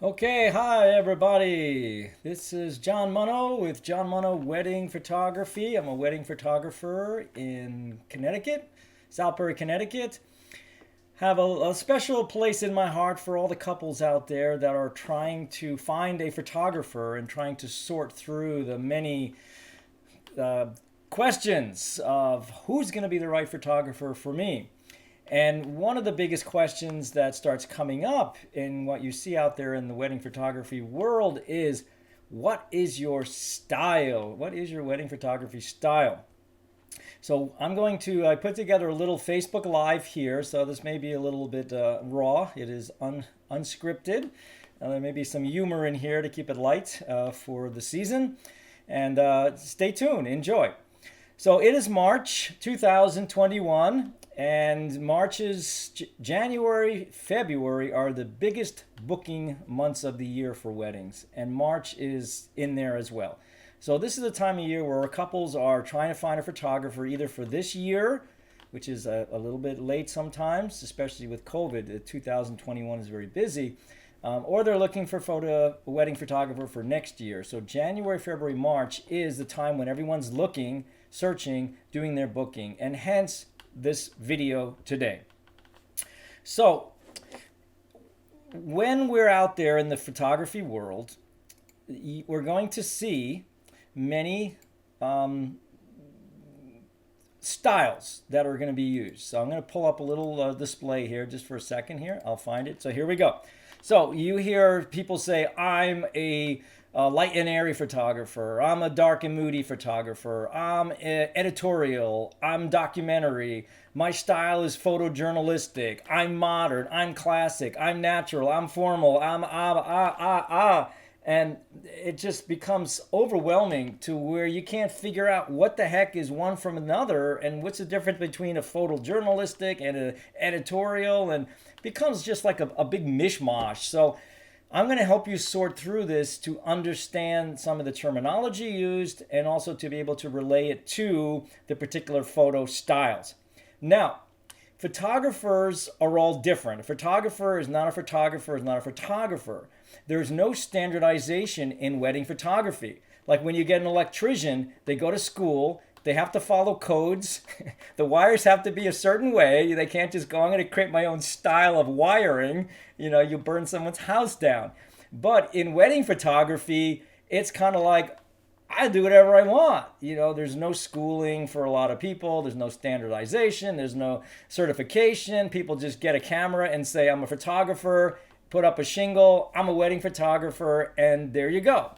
Okay, hi everybody. This is John Munno with John Munno Wedding Photography. I'm a wedding photographer in Connecticut, Southbury, Connecticut. Have a special place in my heart for all the couples out there that are trying to find a photographer and trying to sort through the many uh, questions of who's going to be the right photographer for me. And one of the biggest questions that starts coming up in what you see out there in the wedding photography world is, what is your style? What is your wedding photography style? So I put together a little Facebook Live here. So this may be a little bit raw. It is unscripted. There may be some humor in here to keep it light for the season. And stay tuned. Enjoy. So it is March 2021, and January, February are the biggest booking months of the year for weddings, and March is in there as well. So this is the time of year where couples are trying to find a photographer either for this year, which is a little bit late sometimes, especially with COVID. 2021 is very busy. Or they're looking for a wedding photographer for next year. So January, February, March is the time when everyone's looking, searching, doing their booking, and hence this video today. So when we're out there in the photography world, we're going to see many styles that are going to be used. So I'm going to pull up a little display here just for a second here. I'll find it. So here we go. So you hear people say, I'm a light and airy photographer. I'm a dark and moody photographer. I'm editorial. I'm documentary. My style is photojournalistic. I'm modern. I'm classic. I'm natural. I'm formal. And it just becomes overwhelming to where you can't figure out what the heck is one from another and what's the difference between a photojournalistic and an editorial, and becomes just like a big mishmash. So I'm going to help you sort through this to understand some of the terminology used and also to be able to relay it to the particular photo styles. Now, photographers are all different. A photographer is not a photographer, is not a photographer. There's no standardization in wedding photography. Like when you get an electrician, they go to school, they have to follow codes. The wires have to be a certain way. They can't just go, I'm going to create my own style of wiring. You burn someone's house down. But in wedding photography, it's kind of like, I do whatever I want. There's no schooling for a lot of people. There's no standardization. There's no certification. People just get a camera and say, I'm a photographer, put up a shingle, I'm a wedding photographer, and there you go.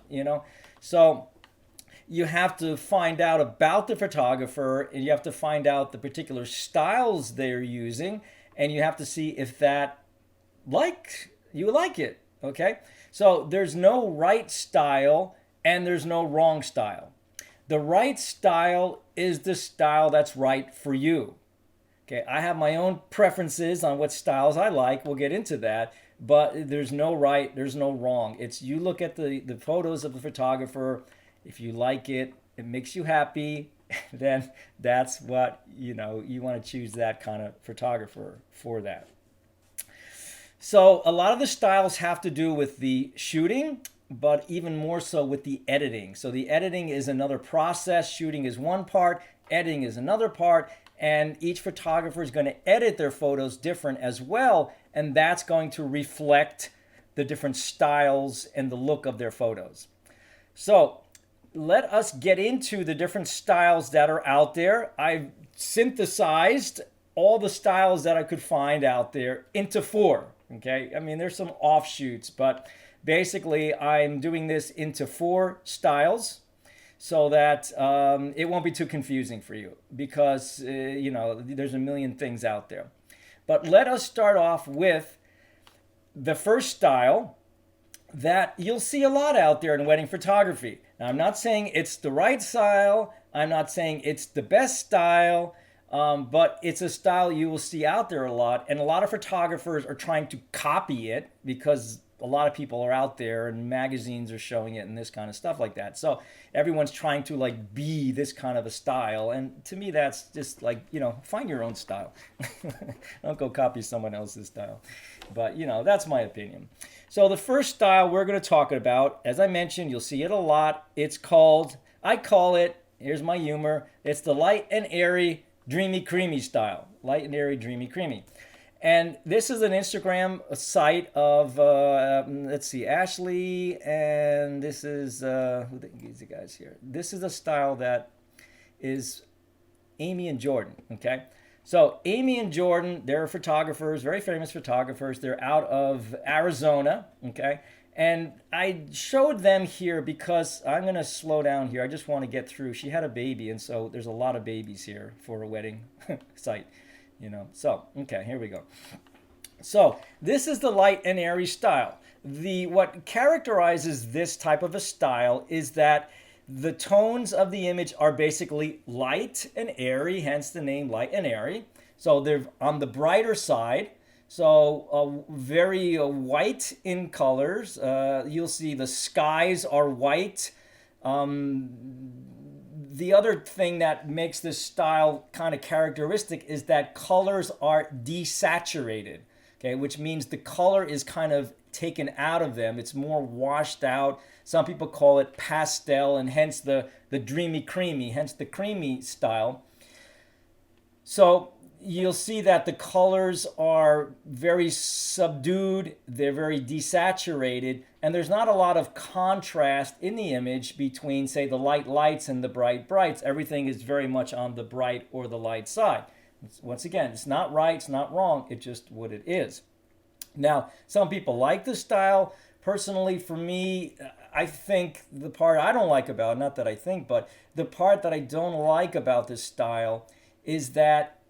So you have to find out about the photographer, and you have to find out the particular styles they're using, and you have to see if you like it. Okay? So there's no right style and there's no wrong style. The right style is the style that's right for you. Okay, I have my own preferences on what styles I like. We'll get into that. But there's no right, there's no wrong. It's you look at the photos of the photographer. If you like it, it makes you happy, then that's what, you want to choose that kind of photographer for that. So a lot of the styles have to do with the shooting, but even more so with the editing. So the editing is another process. Shooting is one part, editing is another part, and each photographer is going to edit their photos different as well, and that's going to reflect the different styles and the look of their photos. So let us get into the different styles that are out there. I've synthesized all the styles that I could find out there into 4. Okay, I mean, there's some offshoots, but basically I'm doing this into 4 styles so that it won't be too confusing for you, because there's a million things out there. But let us start off with the first style that you'll see a lot out there in wedding photography. Now, I'm not saying it's the right style, I'm not saying it's the best style, but it's a style you will see out there a lot, and a lot of photographers are trying to copy it because a lot of people are out there and magazines are showing it and this kind of stuff like that. So everyone's trying to be this kind of a style, and to me that's just find your own style. Don't go copy someone else's style. But that's my opinion. So the first style we're going to talk about, as I mentioned, you'll see it a lot. It's called, I call it, here's my humor, it's the light and airy, dreamy, creamy style. Light and airy, dreamy, creamy. And this is an Instagram site of, let's see, Ashley, and this is, who are these guys here? This is a style that is Amy and Jordan, okay? So Amy and Jordan, they're photographers, very famous photographers. They're out of Arizona, okay? And I showed them here because I'm going to slow down here. I just want to get through. She had a baby, and so there's a lot of babies here for a wedding site, you know. So, okay, here we go. So this is the light and airy style. What characterizes this type of a style is that the tones of the image are basically light and airy, hence the name light and airy. So they're on the brighter side. So very white in colors. You'll see the skies are white. The other thing that makes this style kind of characteristic is that colors are desaturated, okay, which means the color is kind of taken out of them. It's more washed out. Some people call it pastel, and hence the dreamy creamy, hence the creamy style. So you'll see that the colors are very subdued, they're very desaturated, and there's not a lot of contrast in the image between, say, the light lights and the bright brights. Everything is very much on the bright or the light side. Once again, it's not right, it's not wrong, it's just what it is. Now, some people like the style. Personally, for me, I think the part I don't like about, not that I think, but the part that I don't like about this style is that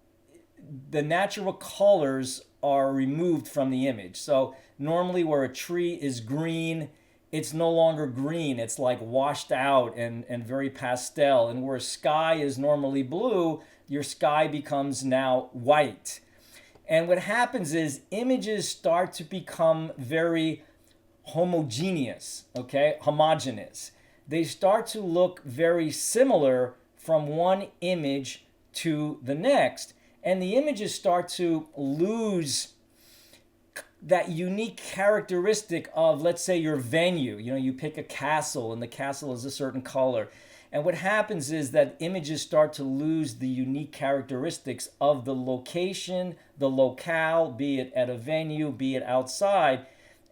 the natural colors are removed from the image. So normally where a tree is green, it's no longer green. It's like washed out and very pastel. And where sky is normally blue, your sky becomes now white. And what happens is images start to become very homogeneous, okay, homogeneous. They start to look very similar from one image to the next, and the images start to lose that unique characteristic of, let's say, your venue. You know, you pick a castle and the castle is a certain color. And what happens is that images start to lose the unique characteristics of the location, the locale, be it at a venue, be it outside.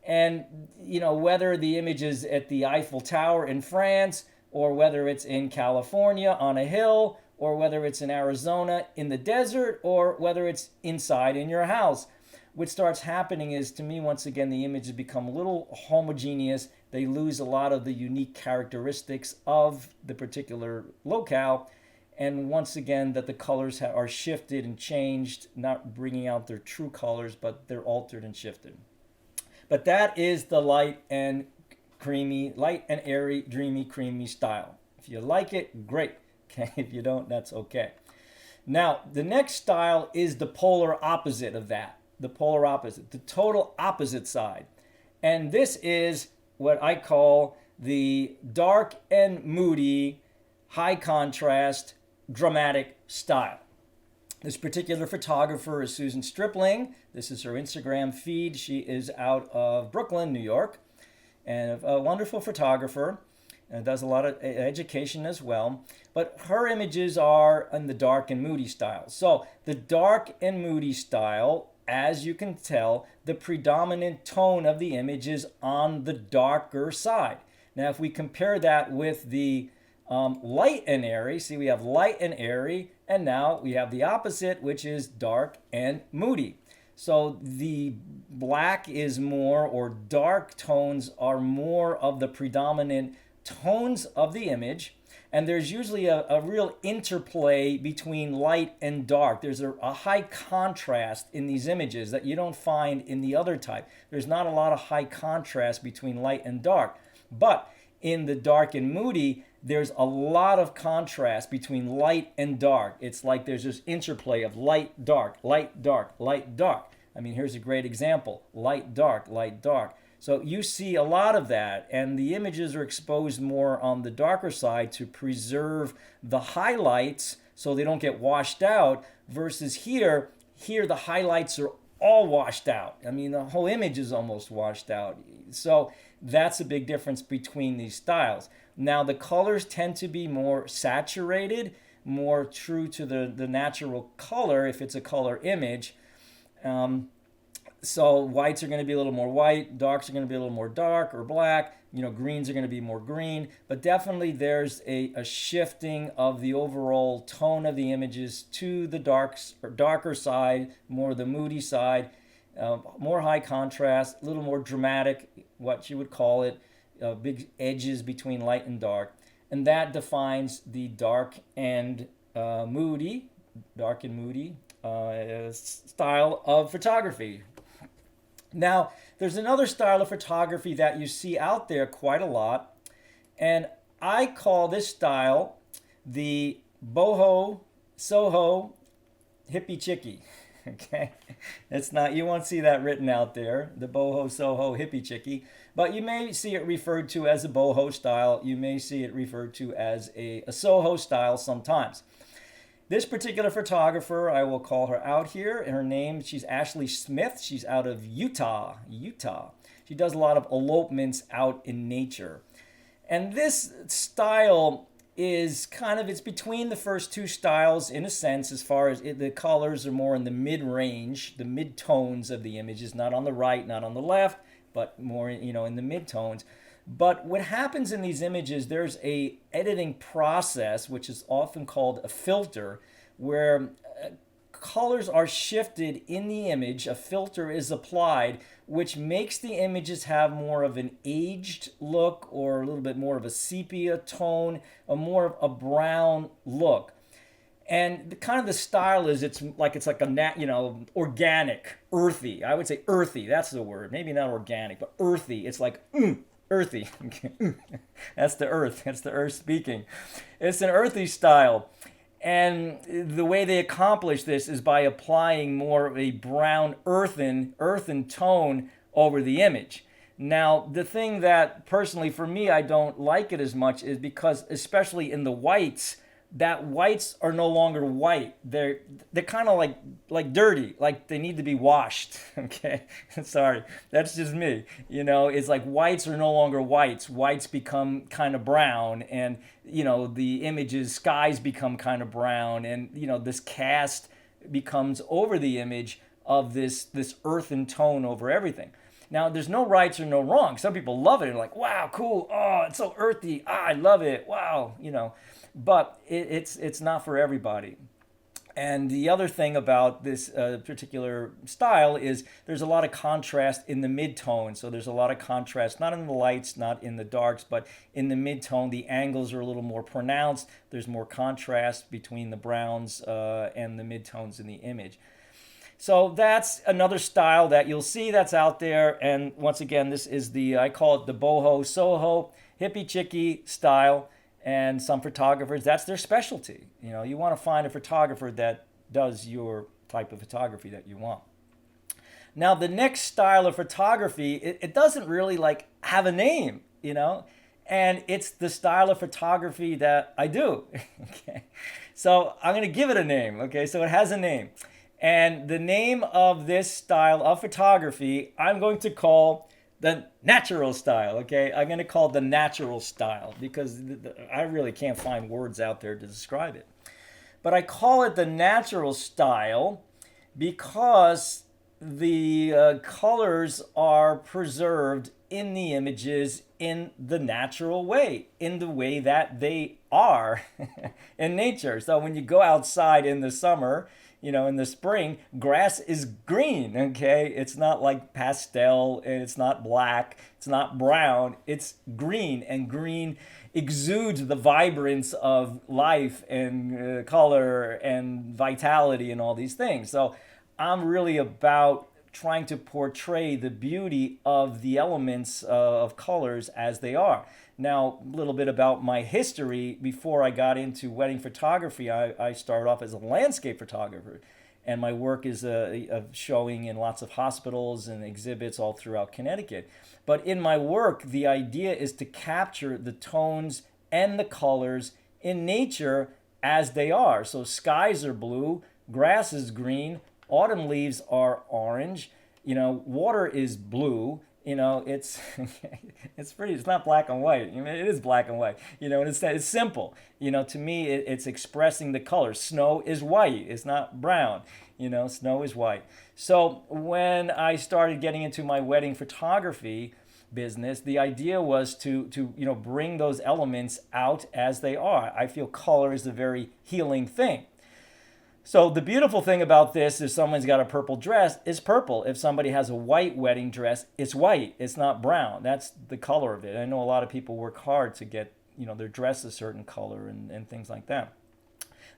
And, you know, whether the image is at the Eiffel Tower in France, or whether it's in California on a hill, or whether it's in Arizona in the desert, or whether it's inside in your house. What starts happening is, to me, once again, the images become a little homogeneous. They lose a lot of the unique characteristics of the particular locale. And once again, that the colors are shifted and changed, not bringing out their true colors, but they're altered and shifted. But that is the light and airy, dreamy, creamy style. If you like it, great. Okay, if you don't, that's okay. Now, the next style is the polar opposite of that. The polar opposite, the total opposite side. And this is what I call the dark and moody, high contrast, dramatic style. This particular photographer is Susan Stripling. This is her Instagram feed. She is out of Brooklyn, New York, and a wonderful photographer, and does a lot of education as well. But her images are in the dark and moody style. So the dark and moody style, as you can tell, the predominant tone of the image is on the darker side. Now, if we compare that with the light and airy, see, we have light and airy, and now we have the opposite, which is dark and moody. So the black is more, or dark tones are more of the predominant tones of the image. And there's usually a real interplay between light and dark. There's a high contrast in these images that you don't find in the other type. There's not a lot of high contrast between light and dark. But in the dark and moody, there's a lot of contrast between light and dark. It's like there's this interplay of light, dark, light, dark, light, dark. I mean, here's a great example. Light, dark, light, dark. So you see a lot of that, and the images are exposed more on the darker side to preserve the highlights so they don't get washed out, versus here the highlights are all washed out. I mean, the whole image is almost washed out. So that's a big difference between these styles. Now, the colors tend to be more saturated, more true to the natural color if it's a color image. So whites are going to be a little more white, darks are going to be a little more dark or black, greens are going to be more green, but definitely there's a shifting of the overall tone of the images to the darker side, more the moody side, more high contrast, a little more dramatic, what you would call it, big edges between light and dark, and that defines the dark and moody style of photography. Now, there's another style of photography that you see out there quite a lot, and I call this style the Boho Soho hippie chickie. Okay, it's not, you won't see that written out there, the Boho Soho hippie chickie, but you may see it referred to as a boho style. You may see it referred to as a Soho style sometimes. This particular photographer, I will call her out here. Her name, she's Ashley Smith. She's out of Utah. She does a lot of elopements out in nature. And this style is it's between the first two styles in a sense, as far as the colors are more in the mid-range, the mid-tones of the images, not on the right, not on the left, but more, in the mid-tones. But what happens in these images, there's a editing process, which is often called a filter, where colors are shifted in the image. A filter is applied, which makes the images have more of an aged look, or a little bit more of a sepia tone, or more of a brown look. And the style is, it's like a organic, earthy. I would say earthy. That's the word. Maybe not organic, but earthy. It's like earthy. That's the earth. That's the earth speaking. It's an earthy style. And the way they accomplish this is by applying more of a brown earthen tone over the image. Now, the thing that personally for me I don't like it as much is because, especially in the whites, that whites are no longer white. They're kind of like dirty, like they need to be washed. Okay, sorry, that's just me. It's like whites are no longer whites. Whites become kind of brown, and the images, skies become kind of brown, and this cast becomes over the image of this earthen tone over everything. Now, there's no rights or no wrong. Some people love it and like, wow, cool. Oh, it's so earthy. I love it. Wow, But it's not for everybody. And the other thing about this particular style is there's a lot of contrast in the mid-tone. So there's a lot of contrast, not in the lights, not in the darks, but in the mid-tone. The angles are a little more pronounced. There's more contrast between the browns and the mid-tones in the image. So that's another style that you'll see that's out there. And once again, this is I call it the Boho Soho hippie chickie style. And some photographers, that's their specialty. You want to find a photographer that does your type of photography that you want. Now, the next style of photography, it doesn't really have a name, and it's the style of photography that I do. Okay, so I'm going to give it a name. Okay, so it has a name. And the name of this style of photography, I'm going to call the natural style. Okay, I'm going to call it the natural style because I really can't find words out there to describe it. But I call it the natural style because the colors are preserved in the images in the natural way, in the way that they are in nature. So when you go outside in the summer, in the spring, grass is green, okay? It's not like pastel, and it's not black, it's not brown, it's green, and green exudes the vibrance of life and color and vitality and all these things. So I'm really about trying to portray the beauty of the elements of colors as they are. Now, a little bit about my history. Before I got into wedding photography, I started off as a landscape photographer. And my work is showing in lots of hospitals and exhibits all throughout Connecticut. But in my work, the idea is to capture the tones and the colors in nature as they are. So skies are blue, grass is green, Autumn leaves are orange. Water is blue. It's it's not black and white. It is black and white. And it's simple. To me, it's expressing the colors. Snow is white. It's not brown. Snow is white. So when I started getting into my wedding photography business, the idea was to bring those elements out as they are. I feel color is a very healing thing. So the beautiful thing about this, if someone's got a purple dress, it's purple. If somebody has a white wedding dress, it's white. It's not brown. That's the color of it. I know a lot of people work hard to get their dress a certain color and things like that.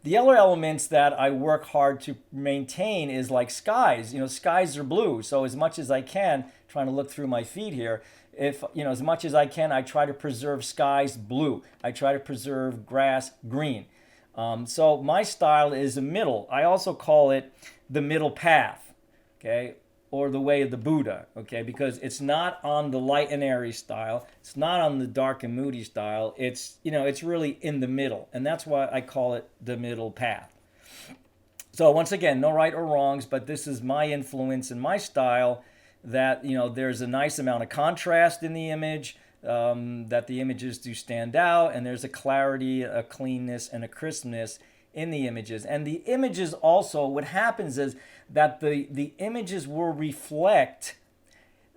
The other elements that I work hard to maintain is like skies. Skies are blue. So as much as I can, trying to look through my feed here, if as much as I can, I try to preserve skies blue. I try to preserve grass green. So my style is a middle. I also call it the middle path, okay, or the way of the Buddha, okay, because it's not on the light and airy style. It's not on the dark and moody style. It's really in the middle, and that's why I call it the middle path. So once again, no right or wrongs, but this is my influence and my style. That there's a nice amount of contrast in the image. That the images do stand out, and there's a clarity, a cleanness, and a crispness in the images. And the images also, what happens is that the images will reflect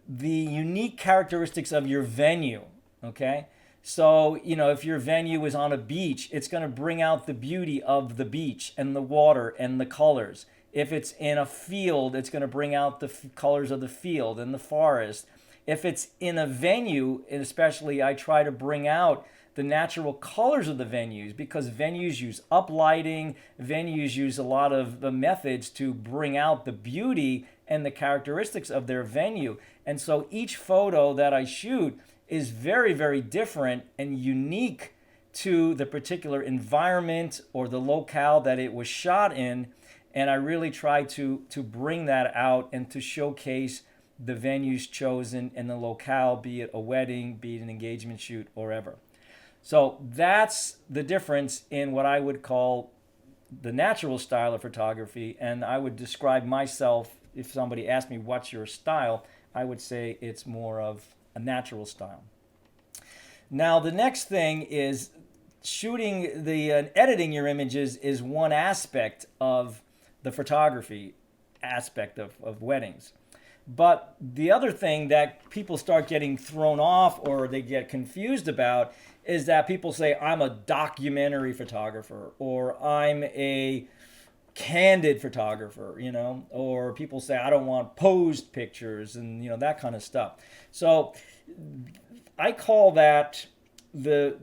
the unique characteristics of your venue, okay? So, if your venue is on a beach, it's going to bring out the beauty of the beach and the water and the colors. If it's in a field, it's going to bring out the colors of the field and the forest. If it's in a venue, and especially I try to bring out the natural colors of the venues, because venues use uplighting, venues use a lot of the methods to bring out the beauty and the characteristics of their venue. And so each photo that I shoot is very, very different and unique to the particular environment or the locale that it was shot in. And I really try to bring that out and to showcase the venues chosen and the locale, be it a wedding, be it an engagement shoot, or ever. So that's the difference in what I would call the natural style of photography. And I would describe myself, if somebody asked me, what's your style? I would say it's more of a natural style. Now, the next thing is shooting editing your images is one aspect of the photography aspect of weddings. But the other thing that people start getting thrown off or they get confused about is that people say, I'm a documentary photographer, or I'm a candid photographer, or people say, I don't want posed pictures and, that kind of stuff. So I call that the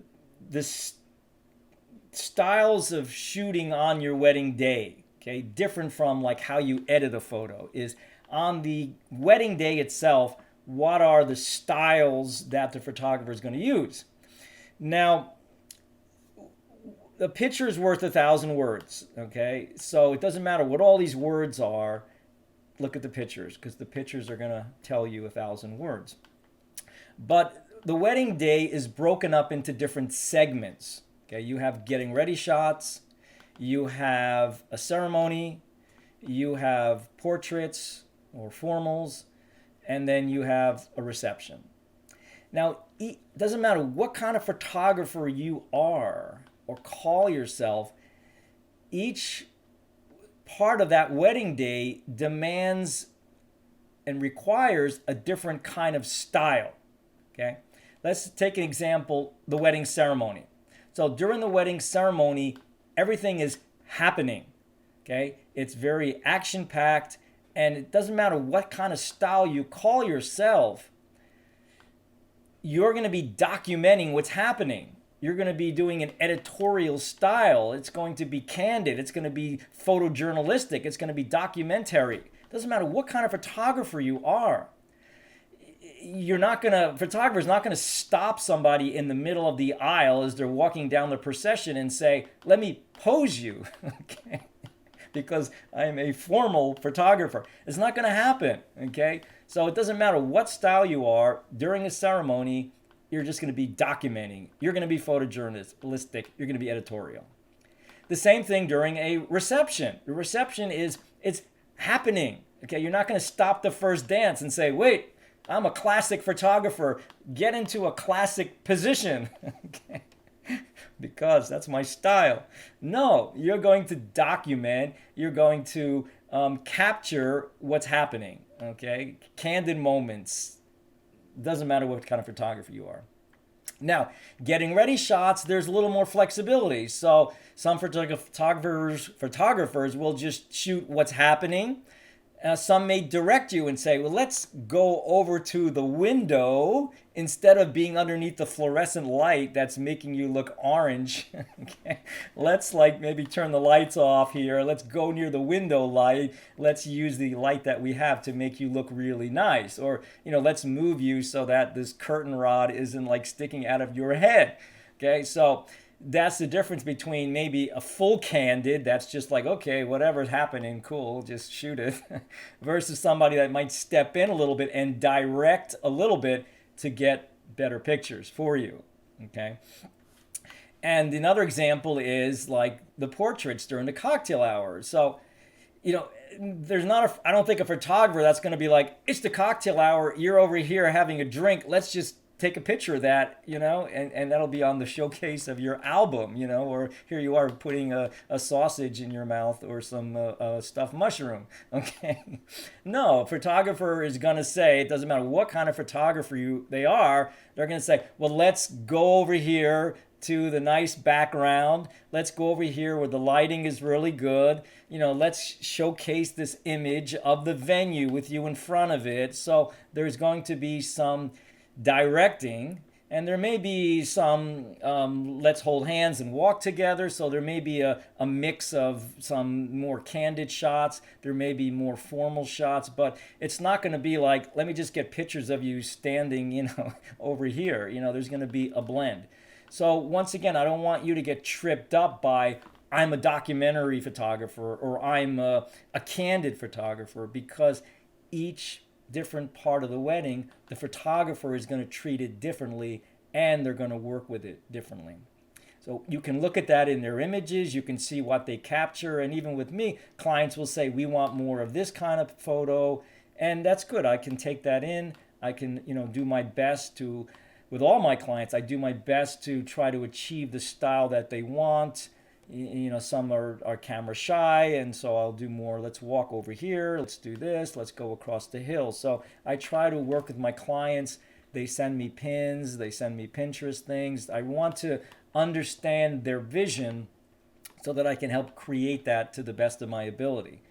styles of shooting on your wedding day, okay, different from like how you edit a photo is on the wedding day itself, what are the styles that the photographer is going to use? Now, the picture is worth 1,000 words, okay? So it doesn't matter what all these words are. Look at the pictures, because the pictures are going to tell you 1,000 words. But the wedding day is broken up into different segments, okay? You have getting ready shots, you have a ceremony, you have portraits or formals, and then you have a reception. Now, it doesn't matter what kind of photographer you are or call yourself, each part of that wedding day demands and requires a different kind of style, okay? Let's take an example, the wedding ceremony. So during the wedding ceremony, everything is happening, okay? It's very action-packed, and it doesn't matter what kind of style you call yourself, you're going to be documenting what's happening. You're going to be doing an editorial style. It's going to be candid. It's going to be photojournalistic. It's going to be documentary. It doesn't matter what kind of photographer you are. Photographer's not going to stop somebody in the middle of the aisle as they're walking down the procession and say, let me pose you, okay? Because I'm a formal photographer. It's not going to happen, okay? So it doesn't matter what style you are, during a ceremony, you're just going to be documenting. You're going to be photojournalistic. You're going to be editorial. The same thing during a reception. The reception it's happening. Okay, you're not going to stop the first dance and say, wait, I'm a classic photographer. Get into a classic position. Okay. Because that's my style. No, you're going to document, you're going to capture what's happening. Okay, candid moments. Doesn't matter what kind of photographer you are. Now, getting ready shots, there's a little more flexibility. So some photographers will just shoot what's happening. Some may direct you and say, well, let's go over to the window instead of being underneath the fluorescent light that's making you look orange. Okay. Let's like maybe turn the lights off here. Let's go near the window light. Let's use the light that we have to make you look really nice. Or, let's move you so that this curtain rod isn't like sticking out of your head. Okay. So that's the difference between maybe a full candid that's just like, okay, whatever's happening, cool, just shoot it, versus somebody that might step in a little bit and direct a little bit to get better pictures for you. Okay. And another example is like the portraits during the cocktail hour. So, there's not I don't think a photographer that's going to be like, it's the cocktail hour, you're over here having a drink, let's just take a picture of that, and that'll be on the showcase of your album, or here you are putting a sausage in your mouth or some stuffed mushroom. Okay. No, a photographer is going to say, it doesn't matter what kind of photographer they are, they're going to say, well, let's go over here to the nice background. Let's go over here where the lighting is really good. Let's showcase this image of the venue with you in front of it. So there's going to be some directing, and there may be some let's hold hands and walk together. So there may be a mix of some more candid shots, there may be more formal shots, but it's not going to be like, let me just get pictures of you standing over here. There's going to be a blend. So once again, I don't want you to get tripped up by, I'm a documentary photographer or I'm a candid photographer, because each different part of the wedding, the photographer is going to treat it differently and they're going to work with it differently. So you can look at that in their images, you can see what they capture, and even with me, clients will say, we want more of this kind of photo, and that's good. I can take that in. I can, do my best to, with all my clients, I do my best to try to achieve the style that they want. Some are camera shy, and so I'll do more, let's walk over here, let's do this, let's go across the hill. So I try to work with my clients. They send me pins, they send me Pinterest things. I want to understand their vision so that I can help create that to the best of my ability.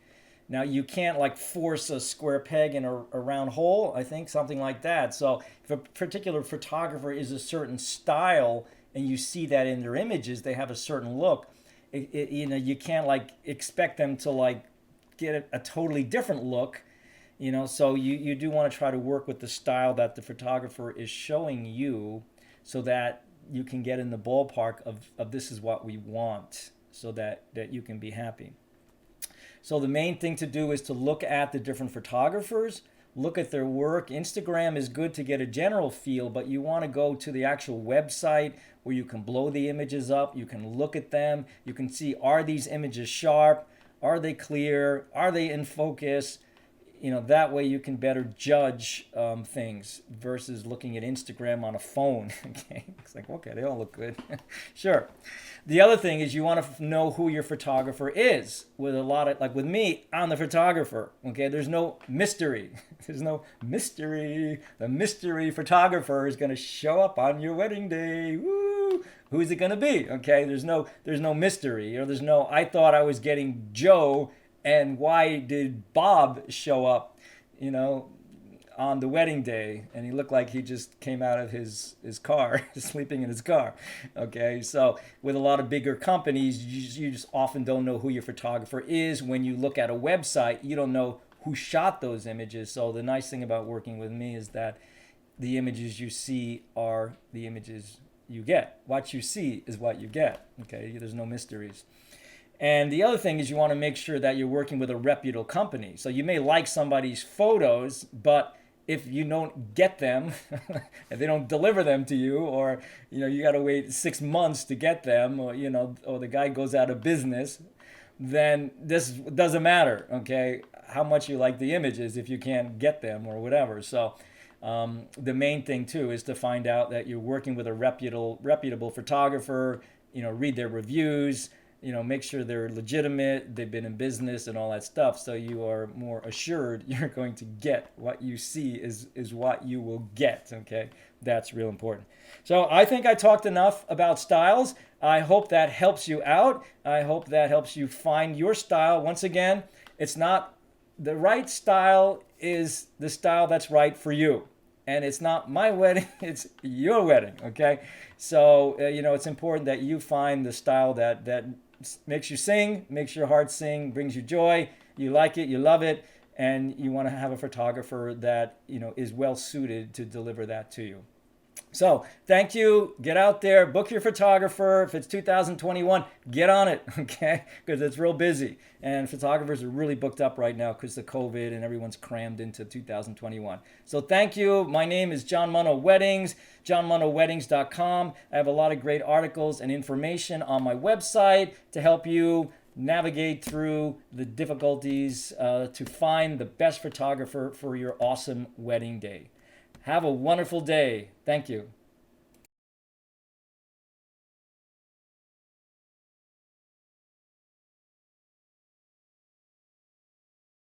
Now, you can't like force a square peg in a round hole, I think, something like that. So if a particular photographer is a certain style and you see that in their images, they have a certain look, you can't like expect them to like get a totally different look, so you do want to try to work with the style that the photographer is showing you, so that you can get in the ballpark of this is what we want, so that you can be happy. So the main thing to do is to look at the different photographers, look at their work. Instagram is good to get a general feel, but you want to go to the actual website where you can blow the images up. You can look at them. You can see, are these images sharp? Are they clear? Are they in focus? That way you can better judge things versus looking at Instagram on a phone. Okay, it's like, okay, they all look good. Sure. The other thing is you want to know who your photographer is. With a lot of, like with me, I'm the photographer. Okay, there's no mystery. There's no mystery. The mystery photographer is going to show up on your wedding day. Woo! Who is it going to be? Okay, there's no mystery. There's no, I thought I was getting Joe, and why did Bob show up, on the wedding day, and he looked like he just came out of his car, sleeping in his car. Okay, so with a lot of bigger companies, you just often don't know who your photographer is. When you look at a website, you don't know who shot those images. So the nice thing about working with me is that the images you see are the images you get. What you see is what you get. Okay, there's no mysteries. And the other thing is you want to make sure that you're working with a reputable company. So you may like somebody's photos, but if you don't get them, if they don't deliver them to you, or you got to wait 6 months to get them, or or the guy goes out of business, then this doesn't matter, okay, how much you like the images if you can't get them or whatever. So the main thing too is to find out that you're working with a reputable photographer. Read their reviews. Make sure they're legitimate, they've been in business and all that stuff, so you are more assured you're going to get what you see is what you will get, okay? That's real important. So I think I talked enough about styles. I hope that helps you out. I hope that helps you find your style. Once again, it's not the right style, is the style that's right for you. And it's not my wedding, it's your wedding, okay? So, it's important that you find the style that makes you sing, makes your heart sing, brings you joy, you like it, you love it, and you want to have a photographer that, is well suited to deliver that to you. So thank you. Get out there, book your photographer. If it's 2021, get on it, okay? Because it's real busy. And photographers are really booked up right now because of COVID and everyone's crammed into 2021. So thank you. My name is John Munno Weddings, johnmunnoweddings.com. I have a lot of great articles and information on my website to help you navigate through the difficulties to find the best photographer for your awesome wedding day. Have a wonderful day. Thank you.